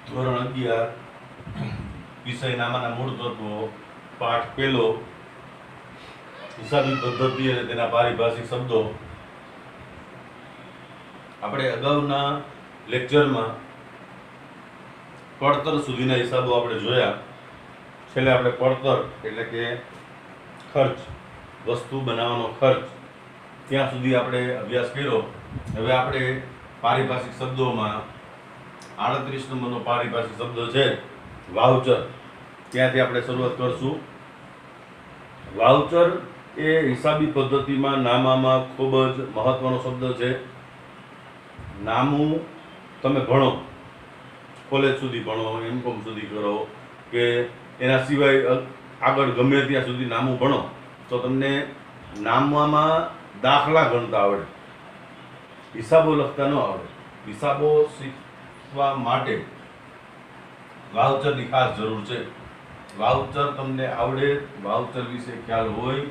ધોરણ 11 વિષય નામાના મૂળ તત્વો પાઠ પહેલો હિસાબી પદ્ધતિ અને તેના પારિભાષિક શબ્દો. આપણે અગાઉના લેક્ચરમાં પડતર સુધીના હિસાબો આપણે જોયા. છેલ્લે આપણે પડતર એટલે કે ખર્ચ, વસ્તુ બનાવવાનો ખર્ચ, ત્યાં સુધી આપણે અભ્યાસ કર્યો. હવે આપણે પારિભાષિક શબ્દોમાં 38 નંબરનો પારિભાષિક શબ્દ છે વાઉચર. ત્યાંથી આપણે શરૂઆત કરશું. વાઉચર એ હિસાબી પદ્ધતિમાં નામામાં ખૂબ જ મહત્વનો શબ્દ છે. નામું તમે ભણો, કોલેજ સુધી ભણો, એમકોમ સુધી કરો કે એના સિવાય આગળ ગમે ત્યાં સુધી નામું ભણો તો તમને નામવામાં દાખલા ગણતા આવડે, હિસાબો લખતા ન આવડે. હિસાબો શીખવા માટે વાઉચરની ખાસ જરૂર છે. વાઉચર તમને આવડે, વાઉચર વિશે ખ્યાલ હોય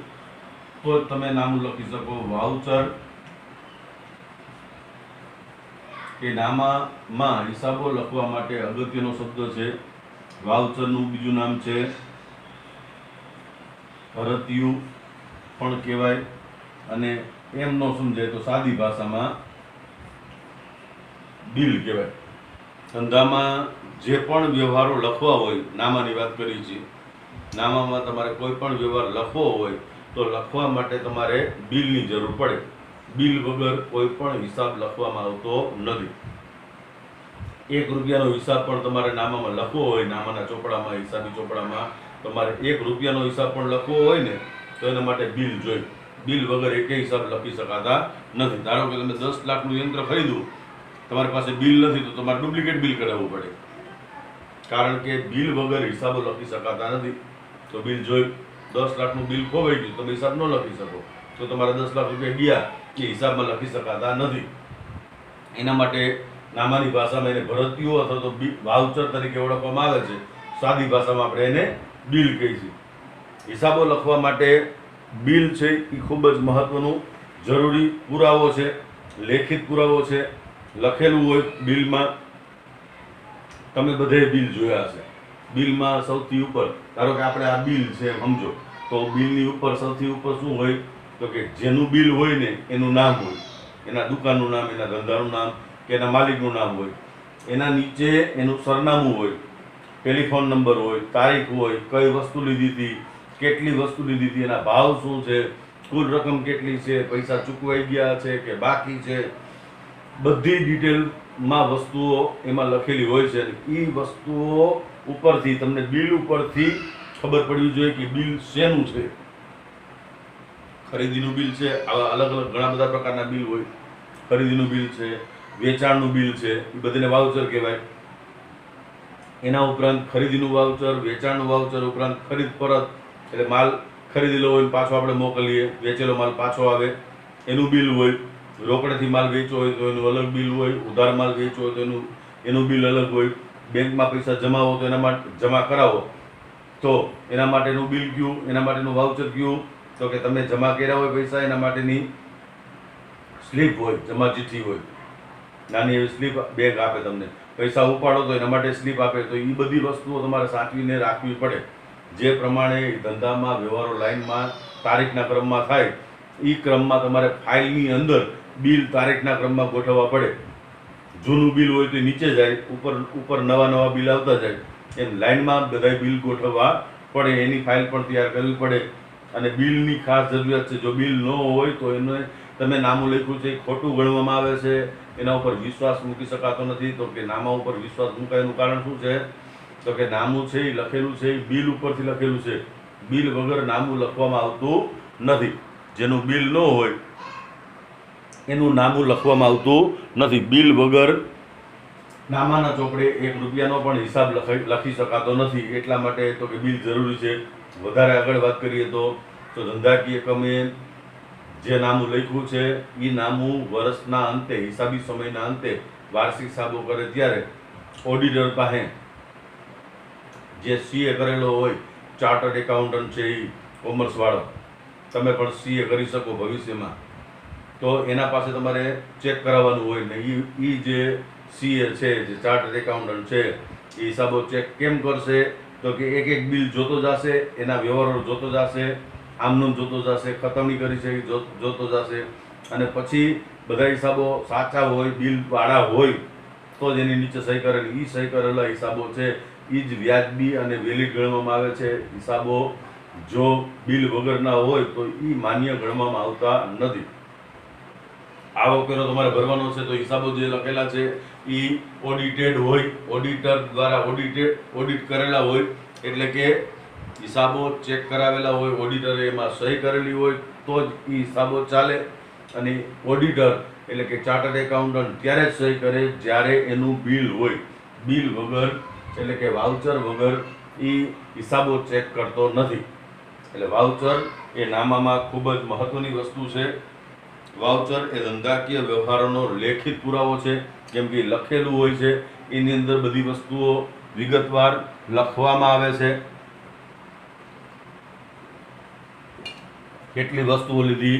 તો જ તમે નામું લખી શકો. વાઉચર કે નામામાં હિસાબો લખવા માટે અગત્યનો શબ્દ છે. વાઉચરનું બીજું નામ છે ભરતિયું પણ કહેવાય, અને એમ ન સમજાય તો સાદી ભાષામાં બિલ કહેવાય. ધંધામાં જે પણ વ્યવહારો લખવા હોય, નામાની વાત કરી છે, નામામાં તમારે કોઈ પણ વ્યવહાર લખવો હોય તો લખવા માટે તમારે બિલની જરૂર પડે. બિલ વગર કોઈ પણ હિસાબ લખવામાં આવતો નથી. 1 રૂપિયાનો હિસાબ પણ તમારે નામામાં લખવો હોય, નામાના ચોપડામાં, હિસાબી ચોપડામાં તમારે 1 રૂપિયાનો હિસાબ પણ લખવો હોય ને તો એના માટે બિલ જોઈએ. બિલ વગર એકેય હિસાબ લખી શકાતા નથી. ધારો કે તમે 10 લાખનું યંત્ર ખરીદ્યું, તમારી પાસે બિલ નથી તો તમારે ડુપ્લિકેટ બિલ કરાવવું પડે, કારણ કે બિલ વગર હિસાબો લખી શકાતા નથી. તો બિલ જોઈ. 10 લાખનું બિલ ખોવાઈ ગયું, તમે હિસાબ ન લખી શકો તો તમારા 10 લાખ રૂપિયા ગયા એ હિસાબમાં લખી શકાતા નથી. એના માટે નામાની ભાષામાં એને ભરતિયું અથવા તો વાઉચર તરીકે ઓળખવામાં આવે છે. સાદી ભાષામાં આપણે એને બિલ કહીએ છીએ. હિસાબો લખવા માટે બિલ છે એ ખૂબ જ મહત્વનું જરૂરી પુરાવો છે, લેખિત પુરાવો છે. લખેલું હોય બિલમાં, તમે બધે બિલ જોયા હશે. બિલમાં સૌથી ઉપર, ધારો કે આપણે આ બિલ છે સમજો, તો બિલની ઉપર સૌથી ઉપર શું હોય તો કે જેનું બિલ હોય ને એનું નામ હોય, એના દુકાનનું નામ, એના ધંધાનું નામ કે એના માલિકનું નામ હોય. એના નીચે એનું સરનામું હોય, ટેલિફોન નંબર હોય, તારીખ હોય, કઈ વસ્તુ લીધી હતી, કેટલી વસ્તુ લીધી હતી, એના ભાવ શું છે, કુલ રકમ કેટલી છે, પૈસા ચૂકવાઈ ગયા છે કે બાકી છે, બધી ડિટેલમાં વસ્તુઓ એમાં લખેલી હોય છે. એ વસ્તુઓ ઉપરથી તમને બિલ ઉપરથી ખબર પડવી જોઈએ કે બિલ શેનું છે. ખરીદીનું બિલ છે, આવા અલગ અલગ ઘણા બધા પ્રકારના બિલ હોય. ખરીદીનું બિલ છે, વેચાણનું બિલ છે, એ બધાને વાઉચર કહેવાય. એના ઉપરાંત ખરીદીનું વાઉચર, વેચાણનું વાઉચર ઉપરાંત ખરીદ પરત એટલે માલ ખરીદેલો હોય પાછો આપણે મોકલીએ, વેચેલો માલ પાછો આવે એનું બિલ હોય. રોકડેથી માલ વેચવો હોય તો એનું અલગ બિલ હોય. ઉધાર માલ વેચવો હોય તો એનું બિલ અલગ હોય. બેંકમાં પૈસા જમાવો તો એના માટે જમા કરાવો તો એના માટેનું બિલ કયું, એના માટેનું વાઉચર કયું તો કે તમે જમા કર્યા હોય પૈસા એના માટેની સ્લીપ હોય, જમા ચિઠ્ઠી હોય, નાની એવી સ્લીપ બેંક આપે તમને. પૈસા ઉપાડો તો એના માટે સ્લીપ આપે. તો એ બધી વસ્તુઓ તમારે સાચવીને રાખવી પડે. જે પ્રમાણે ધંધામાં વ્યવહારો લાઈનમાં તારીખના ક્રમમાં થાય એ ક્રમમાં તમારે ફાઇલની અંદર બિલ તારીખના ક્રમમાં ગોઠવવા પડે. જૂનું બિલ હોય તો નીચે જાય, ઉપર નવા બિલ આવતા જાય, એમ લાઈનમાં બધા બિલ ગોઠવવા પડે. એની ફાઇલ પણ તૈયાર કરવી પડે. અને બિલની ખાસ જરૂરિયાત છે. જો બિલ ન હોય તો એને તમે નામું લખ્યું છે એ ખોટું ગણવામાં આવે છે, એના ઉપર વિશ્વાસ મૂકી શકાતો નથી. તો કે નામા ઉપર વિશ્વાસ મૂકાયનું કારણ શું છે તો કે નામું છે એ લખેલું છે એ બિલ ઉપરથી લખેલું છે. બિલ વગર નામું લખવામાં આવતું નથી. જેનું બિલ ન હોય એનું નામું લખવામાં આવતું નથી. બિલ વગર નામાના ચોપડે 1 રૂપિયાનો પણ હિસાબ લખી શકાતો નથી. એટલા માટે તો કે બિલ જરૂરી છે. વધારે આગળ વાત કરીએ તો ધંધાકીય એકમે જે નામું લખ્યું છે એ નામું વર્ષના અંતે, હિસાબી સમયના અંતે વાર્ષિક હિસાબો કરે ત્યારે ઓડિટર પાસે જે સીએ કરેલો હોય, ચાર્ટર્ડ એકાઉન્ટન્ટ છે એ કોમર્સવાળો, તમે પણ સીએ કરી શકો ભવિષ્યમાં, તો એના પાસે તમારે ચેક કરાવવાનું હોય ને એ જે સીએ છે, જે ચાર્ટર્ડ એકાઉન્ટન્ટ છે, એ હિસાબો ચેક કેમ કરશે? તો કે એક એક બિલ જોતો જશે, એના વ્યવહારો જોતો જશે, આમનું જોતો જશે, ખતમની કરી છે એ જોતો જશે, અને પછી બધા હિસાબો સાચા હોય, બિલ વાળા હોય તો જ એની નીચે સહી કરેલી. એ સહી કરેલા હિસાબો છે એ જ વ્યાજબી અને વેલિડ ગણવામાં આવે છે. હિસાબો જો બિલ વગરના હોય તો એ માન્ય ગણવામાં આવતા નથી. આવકવેરો તમારે ભરવાનો છે તો હિસાબો જે લખેલા છે એ ઓડિટેડ હોય, ઓડિટર દ્વારા ઓડિટ કરેલા હોય, એટલે કે હિસાબો ચેક કરાવેલા હોય, ઓડિટરે એમાં સહી કરેલી હોય તો જ એ હિસાબો ચાલે. અને ઓડિટર એટલે કે ચાર્ટર્ડ એકાઉન્ટન્ટ ત્યારે જ સહી કરે જ્યારે એનું બિલ હોય. બિલ વગર એટલે કે વાઉચર વગર એ હિસાબો ચેક કરતો નથી. એટલે વાઉચર એ નામામાં ખૂબ જ મહત્વની વસ્તુ છે. વાઉચર એ ધંધાકીય વ્યવહારોનો લેખિત પુરાવો છે, કેમ કે લખેલું હોય છે, એની અંદર બધી વસ્તુઓ વિગતવાર લખવામાં આવે છે. કેટલી વસ્તુઓ લીધી,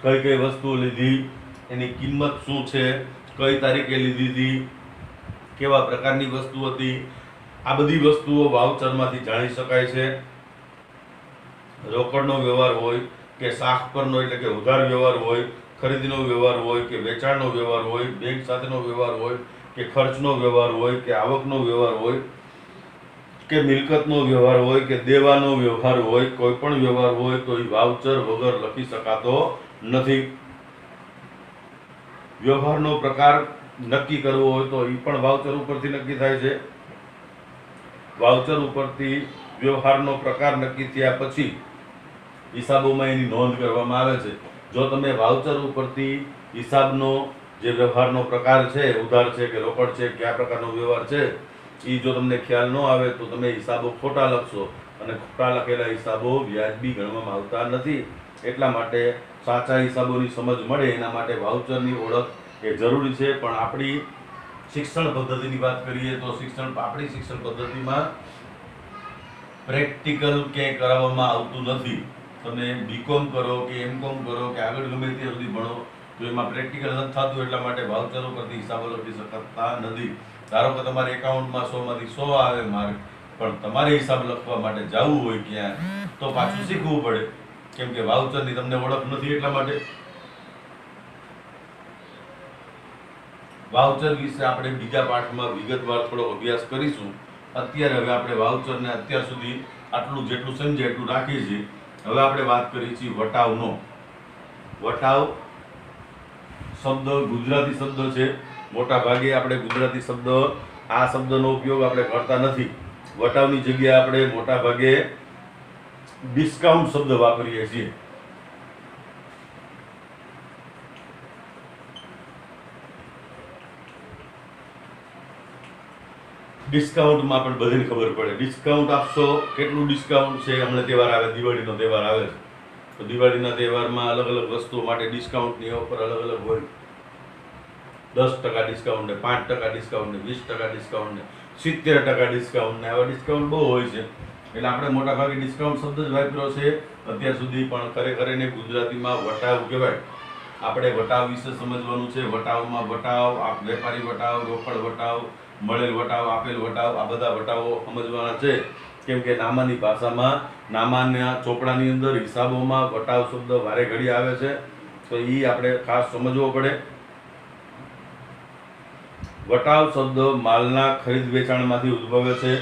કઈ કઈ વસ્તુઓ લીધી, એની કિંમત શું છે, કઈ તારીખે લીધી હતી, કેવા પ્રકારની વસ્તુ હતી, આ બધી વસ્તુઓ વાઉચરમાંથી જાણી શકાય છે. રોકડનો વ્યવહાર હોય કે શાખ પરનો એટલે કે ઉધાર વ્યવહાર હોય, ખરીદીનો વ્યવહાર હોય કે વેચાણનો વ્યવહાર હોય, બેંક સાથેનો વ્યવહાર હોય કે ખર્ચનો વ્યવહાર હોય કે આવકનો વ્યવહાર હોય કે મિલકતનો વ્યવહાર હોય કે દેવાનો વ્યવહાર હોય, કોઈ પણ વ્યવહાર હોય તો એ વાઉચર વગર લખી શકાતો નથી. વ્યવહારનો પ્રકાર નક્કી કરવો હોય તો એ પણ વાઉચર ઉપરથી નક્કી થાય છે. વાઉચર ઉપરથી વ્યવહારનો પ્રકાર નક્કી થયા પછી હિસાબોમાં એની નોંધ કરવામાં આવે છે. જો તમે વાઉચર ઉપરથી હિસાબનો જે વ્યવહારનો પ્રકાર છે, ઉધાર છે કે રોકડ છે, કયા પ્રકારનો વ્યવહાર છે, એ જો તમને ખ્યાલ ન આવે તો તમે હિસાબો ખોટા લખશો, અને ખોટા લખેલા હિસાબો વ્યાજબી ગણવામાં આવતા નથી. એટલા માટે સાચા હિસાબોની સમજ મળે એના માટે વાઉચરની ઓળખ એ જરૂરી છે. પણ આપણી શિક્ષણ પદ્ધતિની વાત કરીએ તો આપણી શિક્ષણ પદ્ધતિમાં પ્રેક્ટિકલ ક્યાંય કરાવવામાં આવતું નથી. તમે બીકોમ કરો કે એમકોમ કરો કે આગળ ગમે ત્યાં સુધી ભણો તો એમાં પ્રેક્ટિકલ નથી થતું. એટલા માટે વાઉચરો પરથી હિસાબો લખી શકતા નથી. ધારો કે તમારે એકાઉન્ટમાં 100માંથી 100 આવે માર્ક, પણ તમારે હિસાબ લખવા માટે જવું હોય ક્યાં તો પાછું શીખવું પડે, કેમ કે વાઉચરની તમને ઓળખ નથી. એટલા માટે વાઉચર વિશે આપણે બીજા પાઠમાં વિગતવાર થોડો અભ્યાસ કરીશું. અત્યારે હવે આપણે વાઉચરને અત્યાર સુધી આટલું જેટલું સમજે એટલું રાખીએ છીએ. હવે આપણે વાત કરીએ છીએ વટાવનો. વટાવ શબ્દ ગુજરાતી શબ્દ છે. મોટા ભાગે આપણે ગુજરાતી શબ્દ આ શબ્દનો ઉપયોગ આપણે કરતા નથી. વટાવની જગ્યાએ આપણે મોટા ભાગે ડિસ્કાઉન્ટ શબ્દ વાપરીએ છીએ. ડિસ્કાઉન્ટમાં પણ બધાને ખબર પડે. ડિસ્કાઉન્ટ આપશો, કેટલું ડિસ્કાઉન્ટ છે. હમણાં તહેવાર આવે, દિવાળીનો તહેવાર આવે છે, તો દિવાળીના તહેવારમાં અલગ અલગ વસ્તુઓ માટે ડિસ્કાઉન્ટની ઓફર અલગ અલગ હોય. 10% ડિસ્કાઉન્ટ ને 5% ડિસ્કાઉન્ટ ને 20% ડિસ્કાઉન્ટ ને 70% ડિસ્કાઉન્ટ ને આવા ડિસ્કાઉન્ટ બહુ હોય છે. એટલે આપણે મોટા ભાગે ડિસ્કાઉન્ટ શબ્દ જ વાપર્યો છે અત્યાર સુધી. પણ ખરેખર એને ગુજરાતીમાં વટાવ કહેવાય. આપણે વટાવ વિશે સમજવાનું છે. વટાવમાં વટાવ, વેપારી વટાવ, રોકડ વટાવ, મળેલ વટાવ, આપેલ વટાવ, આ બધા વટાવો સમજવાના છે. કેમ કે નામાની ભાષામાં, નામાના ચોપડાની અંદર હિસાબોમાં વટાવ શબ્દ વારે ઘડી આવે છે, તો એ આપણે ખાસ સમજવો પડે. વટાવ શબ્દ માલના ખરીદ વેચાણમાંથી ઉદ્ભવે છે.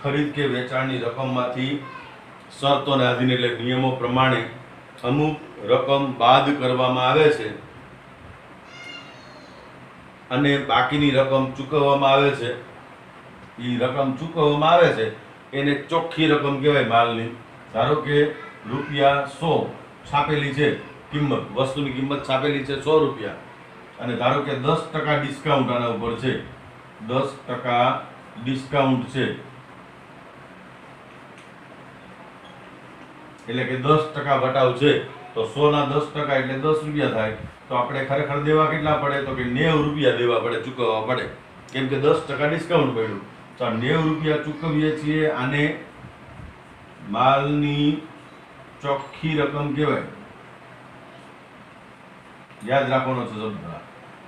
ખરીદ કે વેચાણની રકમમાંથી શરતોને આધીન એટલે નિયમો પ્રમાણે અમુક રકમ બાદ કરવામાં આવે છે અને બાકીની રકમ ચૂકવવામાં આવે છે. એ રકમ ચૂકવવામાં આવે છે એને ચોખ્ખી રકમ કહેવાય માલની. ધારો કે ₹100 છાપેલી છે, કિંમત, વસ્તુની કિંમત છાપેલી છે 100 રૂપિયા, અને ધારો કે 10% ડિસ્કાઉન્ટ આના ઉપર છે, 10% ડિસ્કાઉન્ટ છે, એટલે કે 10% વટાવ છે, તો 100 ના 10% એટલે 10 રૂપિયા થાય. તો આપણે ખરેખર દેવા કેટલા પડે? તો કે 90 રૂપિયા દેવા પડે, ચૂકવવા પડે, કેમ કે 10% ડિસ્કાઉન્ટ પડ્યું. તો 90 રૂપિયા ચૂકવીએ છીએ. આને માલની ચોખ્ખી રકમ કહેવાય. યાદ રાખવાનો છે શબ્દ,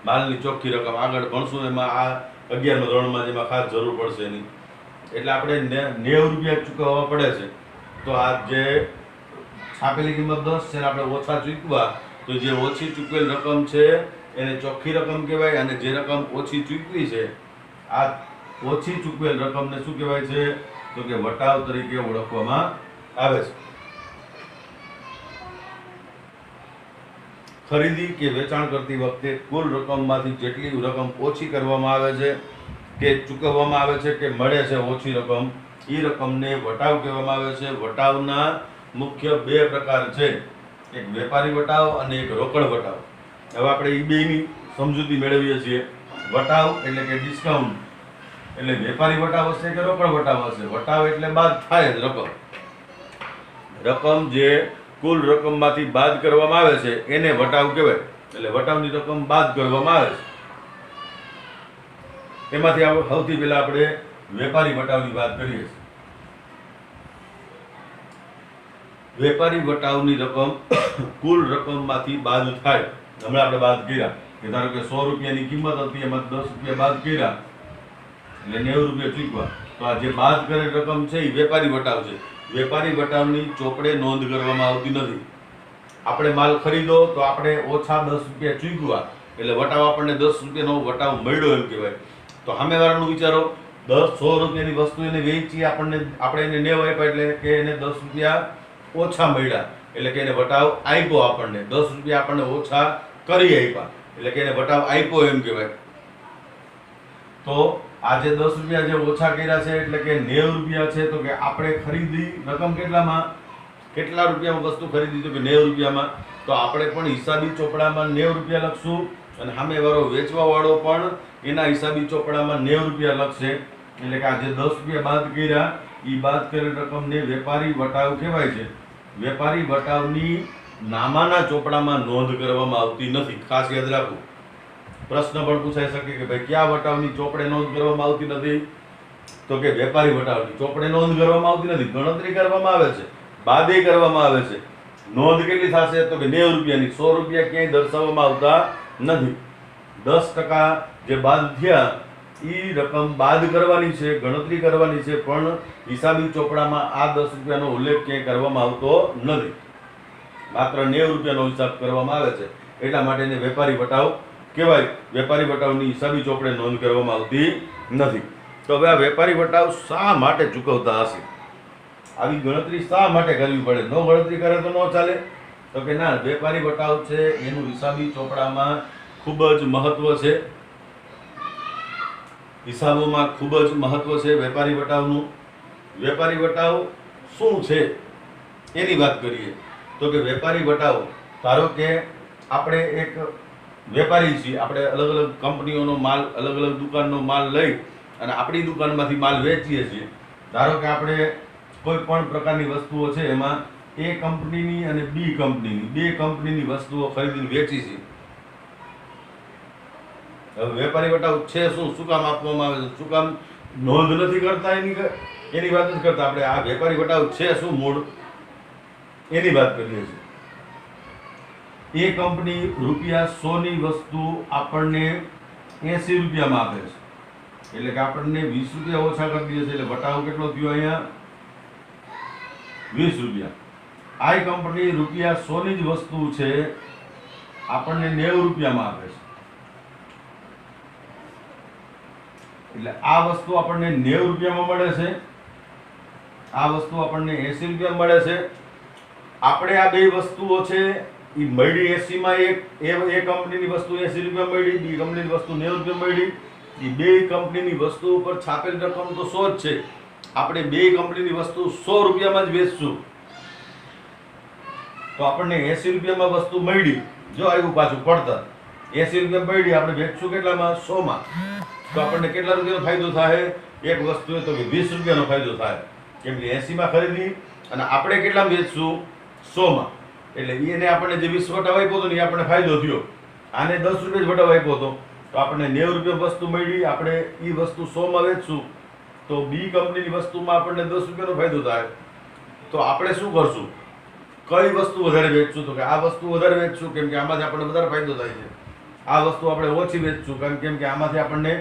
માલની ચોખ્ખી રકમ. આગળ ભણશું એમાં આ 11મા ધોરણમાં, જેમાં ખાસ જરૂર પડશે એની. એટલે આપણે 90 રૂપિયા ચૂકવવા પડે છે. તો આ જે છાપેલી કિંમત 10 છે, આપણે ઓછા ચૂકવા, તો જે ઓછી ચૂકવેલ રકમ છે એને ચોખ્ખી રકમ કહેવાય, અને જે રકમ ઓછી ચૂકવી છે, આ ઓછી ચૂકવેલ રકમને શું કહેવાય છે? તો કે વટાવ તરીકે ઓળખવામાં આવે છે. ખરીદી કે વેચાણ કરતી વખતે કુલ રકમમાંથી જેટલી રકમ ઓછી કરવામાં આવે છે કે ચૂકવવામાં આવે છે કે મળે છે ઓછી રકમ, એ રકમને વટાવ કહેવામાં આવે છે. વટાવના મુખ્ય બે પ્રકાર છે, એક વેપારી વટાવ અને એક રોકડ વટાવ. હવે આપણે એ બેની સમજૂતી મેળવીએ છીએ. વટાવ એટલે કે ડિસ્કાઉન્ટ, એટલે વેપારી વટાવ હશે કે રોકડ વટાવ હશે? વટાવ એટલે બાદ થાય જ રકમ. રકમ જે કુલ રકમમાંથી બાદ કરવામાં આવે છે એને વટાવ કહેવાય. એટલે વટાવની રકમ બાદ કરવામાં આવે છે. એમાંથી સૌથી પહેલા આપણે વેપારી વટાવની વાત કરીએ છીએ. વેપારી વટાવની રકમ કુલ રકમમાંથી બાદ થાય. હમણાં આપણે બાદ કર્યા કે ધારો કે 100 રૂપિયાની કિંમત હતી, એમાં 10 રૂપિયા બાદ કર્યા એટલે 90 રૂપિયા ચૂકવા. તો આ જે બાદ કરેલ રકમ છે એ વેપારી વટાવ છે. વેપારી વટાવની ચોપડે નોંધ કરવામાં આવતી નથી. આપણે માલ ખરીદો તો આપણે ઓછા 10 રૂપિયા ચૂકવા એટલે વટાવ આપણને 10 રૂપિયાનો વટાવ મળ્યો એમ કહેવાય. તો સામેવાળાનું વિચારો, 100 રૂપિયાની વસ્તુ એને વેચી, આપણે એને 90 આપ્યા એટલે કે એને 10 રૂપિયા ઓછા મળ્યા, એટલે કે એને વટાવ આપ્યો. આપણને 10 રૂપિયા આપણને ઓછા કરી આપ્યા એટલે કે એને વટાવ આપ્યો એમ કહેવાય. તો આ જે 10 રૂપિયા જે ઓછા કર્યા છે એટલે કે 90 રૂપિયા છે, તો કે આપણે ખરીદી રકમ કેટલા રૂપિયામાં વસ્તુ ખરીદી? તો કે 90 રૂપિયામાં. તો આપણે પણ હિસાબી ચોપડામાં 90 રૂપિયા લખશું, અને સામેવાળો વેચવાવાળો પણ એના હિસાબી ચોપડામાં 90 રૂપિયા લખશે. એટલે કે આ જે 10 રૂપિયા બાદ કર્યા એ બાદ કરેલ રકમને વેપારી વટાવ કહેવાય છે. વેપારી વટાવની નામાના ચોપડામાં નોંધ કરવામાં આવતી નથી. ખાસ યાદ રાખવું. પ્રશ્ન પણ પૂછાઈ શકે કે ભાઈ કયા વટાવની ચોપડે નોંધ કરવામાં આવતી નથી? તો કે વેપારી વટાવની ચોપડે નોંધ કરવામાં આવતી નથી. ગણતરી કરવામાં આવે છે, બાદે કરવામાં આવે છે. નોંધ કેટલી થશે? તો કે 90 રૂપિયાની. 100 રૂપિયા ક્યાંય દર્શાવવામાં આવતા નથી. 10% જે બાદ થયા એ રકમ બાદ કરવાની છે, ગણતરી કરવાની છે, પણ હિસાબી ચોપડામાં આ 10 રૂપિયાનો ઉલ્લેખ ક્યાંય કરવામાં આવતો નથી. માત્ર 90 રૂપિયાનો હિસાબ કરવામાં આવે છે. એટલા માટે એને વેપારી વટાવ કહેવાય. વેપારી વટાવની હિસાબી ચોપડે નોંધ કરવામાં આવતી નથી. તો હવે આ વેપારી વટાવ શા માટે ચૂકવતા હશે? આવી ગણતરી શા માટે કરવી પડે? નો ગણતરી કરે તો ન ચાલે? તો કે ના, વેપારી વટાવ છે એનું હિસાબી ચોપડામાં ખૂબ જ મહત્વ છે. હિસાબોમાં ખૂબ જ મહત્વ છે વેપારી વટાવનું. વેપારી વટાવ શું છે એની વાત કરીએ તો કે વેપારી વટાવ, ધારો કે આપણે એક વેપારી છીએ, આપણે અલગ અલગ કંપનીઓનો માલ, અલગ અલગ દુકાનનો માલ લઈ અને આપણી દુકાનમાંથી માલ વેચીએ છીએ. ધારો કે આપણે કોઈ પણ પ્રકારની વસ્તુઓ છે એમાં એ કંપનીની અને બી કંપનીની, બે કંપનીની વસ્તુઓ ખરીદીને વેચી છે. હવે વેપારી વટાવ છે શું કામ આપવામાં આવે છે? શું કામ નોંધ નથી કરતા? એની વાત નથી કરતા. આપણે આ વેપારી વટાવ છે શું મૂળ, એની વાત કરીએ છીએ. એ કંપની ₹100ની વસ્તુ આપણને 80 રૂપિયામાં આપે છે, એટલે કે આપણને 20 રૂપિયા ઓછા કરી દે છે. એટલે વટાવ કેટલો થયો? અહીંયા 20 રૂપિયા. આ કંપની ₹100ની જ વસ્તુ છે આપણને 90 રૂપિયામાં આપે છે, એટલે આ વસ્તુ આપણને 90 રૂપિયામાં મળે છે, આ વસ્તુ આપણને 80 રૂપિયામાં મળે છે. આપણે આ બે વસ્તુઓ છે એ મળી 80માં, એ કંપનીની વસ્તુ 80 રૂપિયા મળી, બી કંપનીની વસ્તુ 90 રૂપિયા મળી. એ બે કંપનીની વસ્તુ ઉપર છાપેલ રકમ તો 100 જ છે. આપણે બે કંપનીની વસ્તુ 100 રૂપિયામાં જ વેચશું તો આપણને 80 રૂપિયામાં વસ્તુ મળી. જો આવ્યું પાછું પડતર, 80 રૂપિયા મળી, આપણે વેચશું કેટલામાં? 100માં. તો આપણને કેટલા રૂપિયાનો ફાયદો થાય? એક વસ્તુ તો કે 20 રૂપિયાનો ફાયદો થાય, કેમ કે 80માં ખરીદી અને આપણે કેટલામાં વેચશું? 100માં. એટલે એને આપણને જે 20 વટાવ આપ્યો હતો ને એ આપણને ફાયદો થયો. આને 10 રૂપિયા જ વટાવ આપ્યો હતો તો આપણને 90 રૂપિયા વસ્તુ મળી. આપણે એ વસ્તુ 100માં વેચશું તો બી કંપનીની વસ્તુમાં આપણને 10 રૂપિયાનો ફાયદો થાય. તો આપણે શું કરશું? કઈ વસ્તુ વધારે વેચશું? તો કે આ વસ્તુ વધારે વેચશું, કેમ કે આમાંથી આપણને વધારે ફાયદો થાય છે. આ વસ્તુ આપણે ઓછી વેચશું, કેમ કે આમાંથી આપણને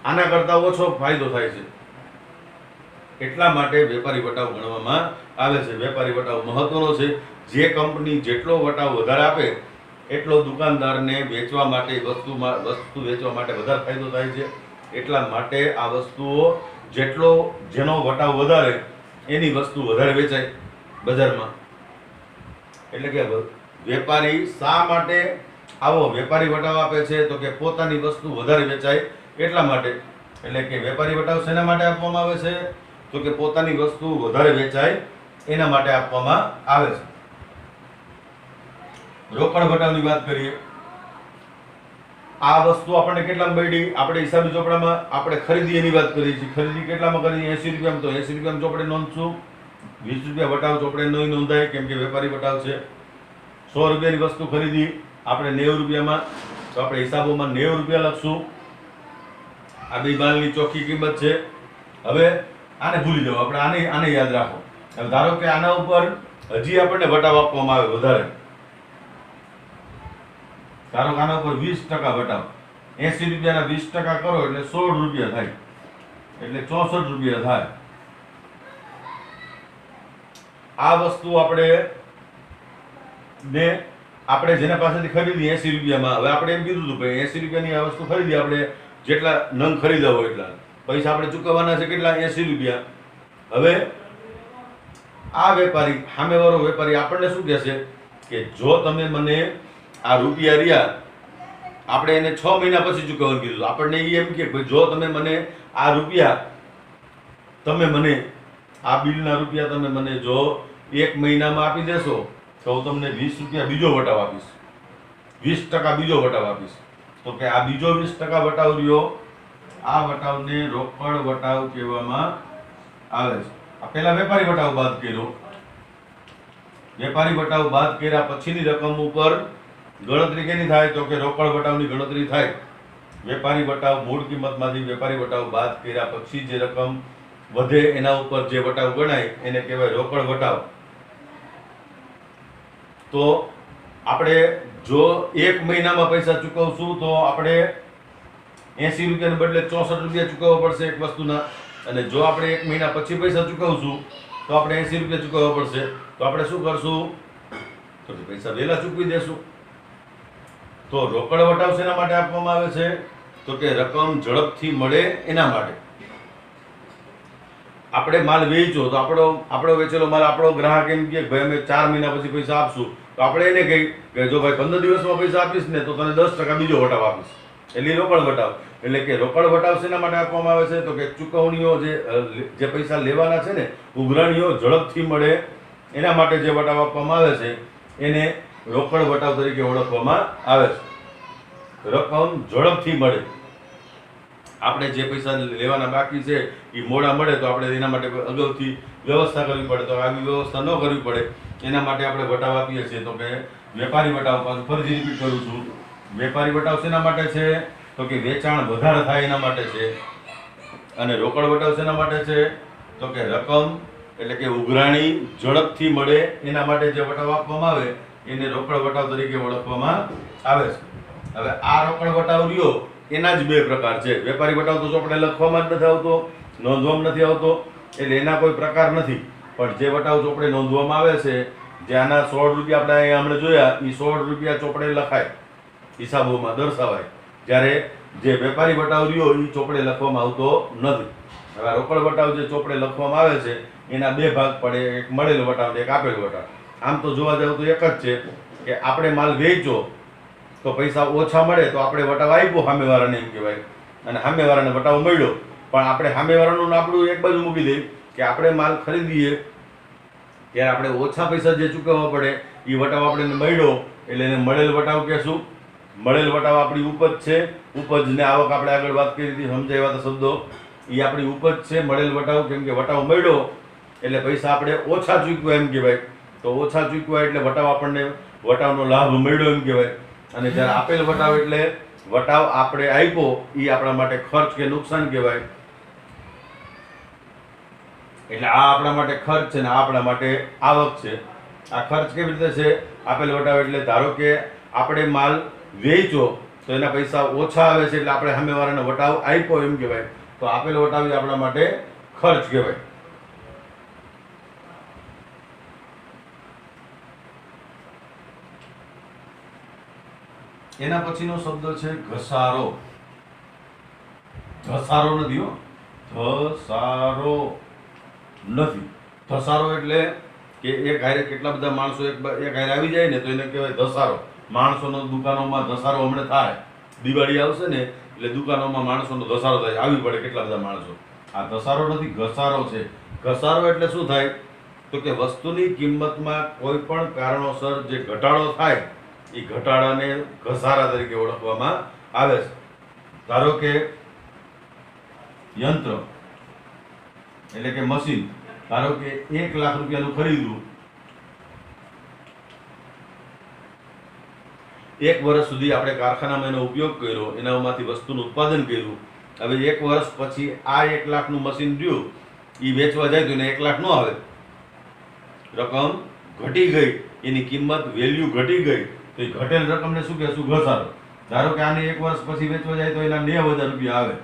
આના કરતાં ઓછો ફાયદો થાય છે. એટલા માટે વેપારી વટાવ ગણવામાં આવે છે. વેપારી વટાવ મહત્વનો છે. જે કંપની જેટલો વટાવ વધારે આપે એટલો દુકાનદારને વેચવા માટે વસ્તુ વેચવા માટે વધારે ફાયદો થાય છે. એટલા માટે આ વસ્તુઓ જેનો વટાવ વધારે એની વસ્તુ વધારે વેચાય બજારમાં. એટલે કે વેપારી શા માટે આવો વેપારી વટાવ આપે છે? તો કે પોતાની વસ્તુ વધારે વેચાય એટલા માટે. એટલે કે વેપારી વટાવ શેના માટે આપવામાં આવે છે? તો કે પોતાની વસ્તુ વધારે વેચાય એના માટે આપવામાં આવે છે. રોકડ વટાવની વાત કરીએ. આ વસ્તુ આપણને કેટલામાં મળી? આપણે હિસાબી ચોપડામાં આપણે ખરીદી એની વાત કરીએ છીએ. ખરીદી કેટલામાં કરી? 80 રૂપિયામાં. તો 80 રૂપિયામાં ચોપડે નોંધશું. 20 રૂપિયા વટાવ ચોપડે નહીં નોંધાય, કેમ કે વેપારી વટાવ છે. 100 રૂપિયાની વસ્તુ ખરીદી આપણે 90 રૂપિયામાં, તો આપણે હિસાબોમાં 90 રૂપિયા લખશું. આ બે માલની ચોખ્ખી કિંમત છે. હવે આને ભૂલી જાઓ, આપણે આને યાદ રાખો. હવે ધારો કે આના ઉપર હજી આપણને વટાવ આપવામાં આવે વધારે. ધારો કે આના ઉપર 20% વટાવ, 80 રૂપિયાના 20% કરો એટલે 16 રૂપિયા થાય, એટલે 64 રૂપિયા થાય. આ વસ્તુ આપણે જેના પાસેથી ખરીદી 80 રૂપિયામાં, હવે આપણે એમ કીધું હતું ભાઈ 80 રૂપિયાની આ વસ્તુ ખરીદી, આપણે જેટલા નંગ ખરીદા હોય એટલા પૈસા આપણે ચૂકવવાના છે. કેટલા? 80 રૂપિયા. હવે આ વેપારી, સામેવાળો વેપારી આપણને શું કહેશે કે જો તમે મને આ રૂપિયા રહ્યા, આપણે એને 6 મહિના પછી ચૂકવવાનું કીધું. આપણને એમ કે ભાઈ જો તમે મને આ રૂપિયા, તમે મને આ બિલના રૂપિયા તમે મને જો 1 મહિનામાં આપી દેશો તો હું તમને 20 રૂપિયા બીજો વટાવ આપીશ, 20% બીજો વટાવ આપીશ. તો કે આ બીજો 20% વટાવ રહ્યો, આ વટાવને રોકડ વટાવ કહેવામાં આવે છે. આ પહેલા વેપારી વટાવ બાદ કર્યો. વેપારી વટાવ બાદ કર્યા પછીની રકમ ઉપર ગણતરી કેની થાય? તો કે રોકડ વટાવની ગણતરી થાય. વેપારી વટાવ મૂળ કિંમતમાંથી વેપારી વટાવ બાદ કર્યા પછી જે રકમ વધે એના ઉપર જે વટાવ ગણાય એને કહેવાય રોકડ વટાવ. તો આપણે જો 1 મહિનામાં પૈસા ચૂકવશું તો આપણે 80 રૂપિયાને બદલે 64 રૂપિયા ચૂકવવા પડશે એક વસ્તુના. અને જો આપણે 1 મહિના પછી પૈસા ચૂકવશું તો આપણે 80 રૂપિયા ચૂકવવા પડશે. તો આપણે શું કરશું? તો પૈસા વહેલા ચૂકવી દેશું. તો રોકડ વટાવ શેના માટે આપવામાં આવે છે? તો કે રકમ ઝડપથી મળે એના માટે. આપણે માલ વેચો તો આપણો વેચેલો માલ આપણો ગ્રાહક એમ કે ભાઈ અમે 4 મહિના પછી પૈસા આપશું, તો આપણે એને કહી કે જો ભાઈ 15 દિવસમાં પૈસા આપીશ ને તો તને 10% બીજો વટાવ આપીશ. એટલે રોકડ વટાવ. એટલે કે રોકડ વટાવ શેના માટે આપવામાં આવે છે? તો કે ચૂકવણીઓ જે પૈસા લેવાના છે ને, ઉઘરાણીઓ ઝડપથી મળે એના માટે જે વટાવ આપવામાં આવે છે એને રોકડ વટાવ તરીકે ઓળખવામાં આવે છે. રકમ ઝડપથી મળે. આપણે જે પૈસા લેવાના બાકી છે એ મોડા મળે તો આપણે એના માટે અગાઉથી વ્યવસ્થા કરવી પડે. તો આવી વ્યવસ્થા ન કરવી પડે એના માટે આપણે વટાવ આપીએ છીએ. તો કે વેપારી વટાવ, પાછું ફરીથી રિપીટ કરું છું, વેપારી વટાવ શેના માટે છે? તો કે વેચાણ વધારે થાય એના માટે છે. અને રોકડ વટાવ શેના માટે છે? તો કે રકમ એટલે કે ઉઘરાણી ઝડપથી મળે એના માટે જે વટાવ આપવામાં આવે એને રોકડ વટાવ તરીકે ઓળખવામાં આવે છે. હવે આ રોકડ વટાવ રહ્યો એના જ 2 પ્રકાર છે. વેપારી વટાવ તો ચોપડે લખવામાં જ નથી આવતો, નોંધવામાં નથી આવતો, એટલે એના કોઈ પ્રકાર નથી. પણ જે વટાવ ચોપડે નોંધવામાં આવે છે, જે આના 16 રૂપિયા આપણે અહીંયા હમણાં જોયા, એ 16 રૂપિયા ચોપડે લખાય, હિસાબોમાં દર્શાવાય. જ્યારે જે વેપારી વટાવ રહ્યો એ ચોપડે લખવામાં આવતો નથી. હવે રોકડ વટાવ જે ચોપડે લખવામાં આવે છે એના 2 ભાગ પડે, એક મળેલો વટાવ ને એક આપેલો વટાવ. આમ તો જોવા જાવ તો એક જ છે કે આપણે માલ વેચો તો પૈસા ઓછા મળે તો આપણે વટાવ આપ્યો સામેવાળાને એમ કહેવાય, અને સામેવાળાને વટાવ મળ્યો. પણ આપણે સામેવાળાનું આપણું એક બાજુ મૂકી દઈએ કે આપણે માલ ખરીદીએ ત્યારે આપણે ઓછા પૈસા જે ચૂકવવા પડે એ વટાવ આપણને મળ્યો એટલે એને મળેલ વટાવ કહેશું. મળેલ વટાવ આપણી ઉપજ છે. ઉપજને આવક આપણે આગળ વાત કરી હતી, સમજાવ્યા હતા શબ્દો, એ આપણી ઉપજ છે મળેલ વટાવ. કેમ કે વટાવ મળ્યો એટલે પૈસા આપણે ઓછા ચૂકવ્યા એમ કહેવાય. તો ઓછા ચૂકવ્યા એટલે વટાવ આપણને વટાવનો લાભ મળ્યો એમ કહેવાય. અને જ્યારે આપેલ વટાવ એટલે વટાવ આપણે આપ્યો એ આપણા માટે ખર્ચ કે નુકસાન કહેવાય. એટલે આ આપણા માટે ખર્ચ છે ને આ આપણા માટે આવક છે. આ ખર્ચ કેવી રીતે છે? આપેલ વટાવ એટલે ધારો કે આપણે માલ વેચો તો એના પૈસા ઓછા આવે છે એટલે આપણે સામેવાળાને વટાવ આપ્યો એમ કહેવાય. તો આપેલો વટાવ એ આપણા માટે ખર્ચ કહેવાય. એના પછીનો શબ્દ છે ઘસારો. ધસારો નથી હો, ધસારો નથી. ધસારો એટલે કે એક હારે કેટલા બધા માણસો એક હારે આવી જાય ને તો એને કહેવાય ધસારો. માણસોનો દુકાનોમાં ધસારો હમણાં થાય. દિવાળી આવશે ને એટલે દુકાનોમાં માણસોનો ધસારો થાય, આવી પડે કેટલા બધા માણસો. આ ધસારો નથી, ઘસારો છે. ઘસારો એટલે શું થાય તો કે વસ્તુની કિંમતમાં કોઈ પણ કારણોસર જે ઘટાડો થાય એ ઘટાડાને ઘસારા તરીકે ઓળખવામાં આવે છે. ધારો કે યંત્ર એટલે કે મશીન, ધારો કે 1 લાખ રૂપિયાનું ખરીદ્યું, 1 વર્ષ સુધી આપણે કારખાનામાં એનો ઉપયોગ કર્યો, એનામાંથી વસ્તુનું ઉત્પાદન કર્યું. હવે 1 વર્ષ પછી આ 1 લાખનું મશીન રહ્યું, એ વેચવા જાય તો એને 1 લાખ ન આવે, રકમ ઘટી ગઈ, એની કિંમત વેલ્યુ ઘટી ગઈ, તો એ ઘટેલ રકમને શું કહેશું? ઘસારો. ધારો કે આને 1 વર્ષ પછી વેચવા જાય તો એના 90,000 રૂપિયા આવે,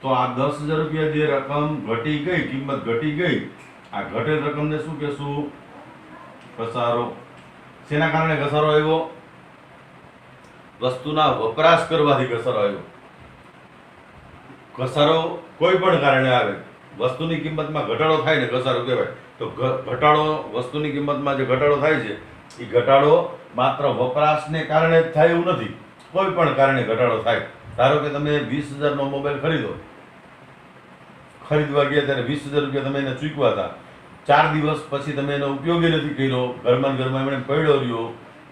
તો આ 10,000 રૂપિયા જે રકમ ઘટી ગઈ, કિંમત ઘટી ગઈ, આ ઘટેલ રકમને શું કહેશું? ઘસારો. શેના કારણે ઘસારો આવ્યો? વસ્તુના વપરાશ કરવાથી ઘસારો આવ્યો. ઘસારો કોઈ પણ કારણે આવે, વસ્તુની કિંમતમાં ઘટાડો થાય ને ઘસારો કહેવાય. તો ઘટાડો, વસ્તુની કિંમતમાં જે ઘટાડો થાય છે એ ઘટાડો માત્ર વપરાશને કારણે જ થાય એવું નથી, કોઈ પણ કારણે ઘટાડો થાય. ધારો કે તમે 20,000નો મોબાઈલ ખરીદવા ગયા ત્યારે 20,000 રૂપિયા તમે એને ચૂકવા હતા. 4 દિવસ પછી તમે એનો ઉપયોગ નથી કર્યો, ઘરમાં એમણે પડ્યો રહ્યો,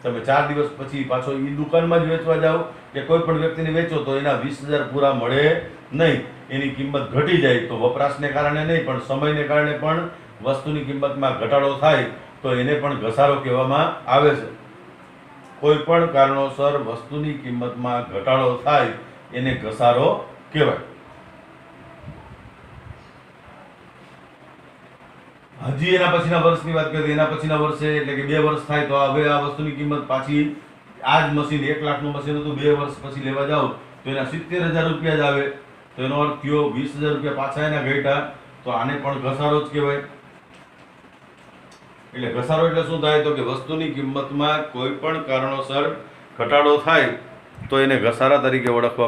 તમે 4 દિવસ પછી પાછો એ દુકાનમાં જ વેચવા જાઓ કે કોઈ પણ વ્યક્તિને વેચો તો એના 20,000 પૂરા મળે નહીં, એની કિંમત ઘટી જાય. તો વપરાશને કારણે નહીં પણ સમયને કારણે પણ વસ્તુની કિંમતમાં ઘટાડો થાય તો એને પણ ઘસારો કહેવામાં આવે છે. કોઈ પણ કારણોસર વસ્તુની કિંમતમાં ઘટાડો થાય એને ઘસારો કહેવાય. હજી એના પછીના વર્ષની વાત કરીએ, એના પછીના વર્ષે એટલે કે 2 વર્ષ થાય તો હવે આ વસ્તુની કિંમત પાછી, આ જ મશીન 1 લાખનું મશીન હતું, 2 વર્ષ પછી લેવા જાઓ તો એના 70,000 રૂપિયા જ આવે. તો એનો અર્થ થયો 20,000 રૂપિયા પાછા એના ઘટ્યા, તો આને પણ ઘસારો જ કહેવાય. એટલે ઘસારો એટલે શું થાય તો કે વસ્તુની કિંમતમાં કોઈ પણ કારણોસર ઘટાડો થાય તો એને ઘસારા તરીકે ઓળખવામાં